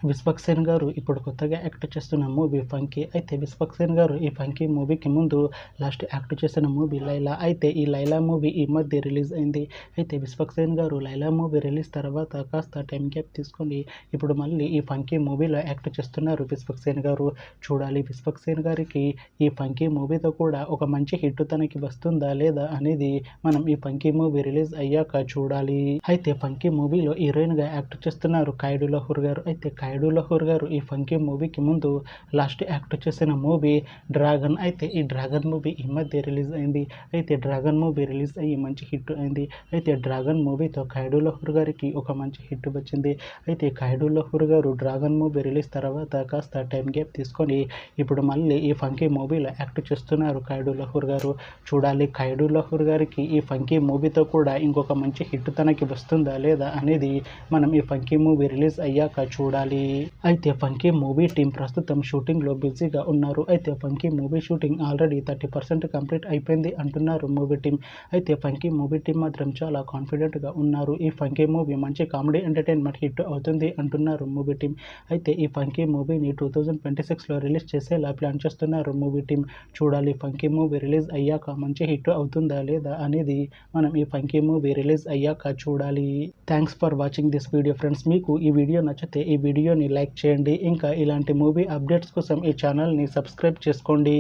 విశ్వక్సేన్ గారు ఇప్పుడు కొత్తగా యాక్ట్ చేస్తున్న మూవీ 'ఫంకీ'. అయితే విశ్వక్సేన్ గారు ఈ 'ఫంకీ' మూవీకి ముందు లాస్ట్ యాక్ట్ చేసిన మూవీ 'లైలా'. అయితే ఈ 'లైలా' మూవీ ఈ మధ్య రిలీజ్ అయింది. అయితే విశ్వక్సేన్ గారు 'లైలా' మూవీ రిలీజ్ తర్వాత కాస్త టైం గ్యాప్ తీసుకొని ఇప్పుడు మళ్ళీ ఈ 'ఫంకీ' మూవీలో యాక్ట్ చేస్తున్నారు విశ్వక్సేన్ గారు. చూడాలి విశ్వక్సేన్ గారికి ఈ 'ఫంకీ' మూవీతో కూడా ఒక మంచి హిట్ తనకి వస్తుందా లేదా అనేది మనం ఈ 'ఫంకీ' మూవీ రిలీజ్ అయ్యాక చూడాలి. అయితే 'ఫంకీ' మూవీలో హీరోయిన్గా యాక్ట్ చేస్తున్నారు ఖైడీ లహూర్ గారు. అయితే ఖైడీ లహూర్ గారు ఈ 'ఫంకీ' మూవీకి ముందు లాస్ట్ యాక్ట్ చేసిన మూవీ 'డ్రాగన్'. అయితే ఈ 'డ్రాగన్' మూవీ ఈ మధ్య రిలీజ్ అయింది. అయితే 'డ్రాగన్' మూవీ రిలీజ్ అయ్యి మంచి హిట్ అయింది. అయితే 'డ్రాగన్' మూవీతో ఖైడీ లహూర్ గారికి ఒక మంచి హిట్ వచ్చింది. అయితే ఖైడీ లహూర్ గారు 'డ్రాగన్' మూవీ రిలీజ్ తర్వాత కాస్త టైం గ్యాప్ తీసుకొని ఇప్పుడు మళ్ళీ ఈ 'ఫంకీ' మూవీలో యాక్ట్ చేస్తున్నారు ఖైడీ లహూర్ గారు. చూడాలి ఖైడీ లహూర్ గారికి ఈ 'ఫంకీ' మూవీతో కూడా ఇంకొక మంచి హిట్ తనకి వస్తుందా లేదా అనేది మనం ఈ 'ఫంకీ' మూవీ రిలీజ్ అయ్యాక చూడాలి. అయితే 'ఫంకీ' మూవీ టీం ప్రస్తుతం షూటింగ్లో బిజీగా ఉన్నారు. అయితే 'funky' movie shooting already 30% complete అయిపోయింది అంటున్నారు మూవీ టీం. అయితే 'ఫంకీ' మూవీ టీం మాత్రం చాలా కాన్ఫిడెంట్గా ఉన్నారు. ఈ 'ఫంకీ' మూవీ మంచి కామెడీ ఎంటర్టైన్మెంట్ హిట్ అవుతుంది అంటున్నారు మూవీ టీం. అయితే ఈ 'ఫంకీ' మూవీని 2026లో రిలీజ్ చేసేలా ప్లాన్ చేస్తున్నారు మూవీ టీం. చూడాలి 'ఫంకీ' మూవీ రిలీజ్ అయ్యాక మంచి హిట్ అవుతుందా లేదా అనేది మనం ఈ 'ఫంకీ' మూవీ రిలీజ్ అయ్యాక చూడాలి. Thanks for watching this video friends. మీకు ఈ వీడియో నచ్చితే ఈ వీడియోని లైక్ చేయండి. ఇంకా ఇలాంటి మూవీ అప్డేట్స్ కోసం ఈ ఛానల్ని సబ్స్క్రైబ్ చేసుకోండి.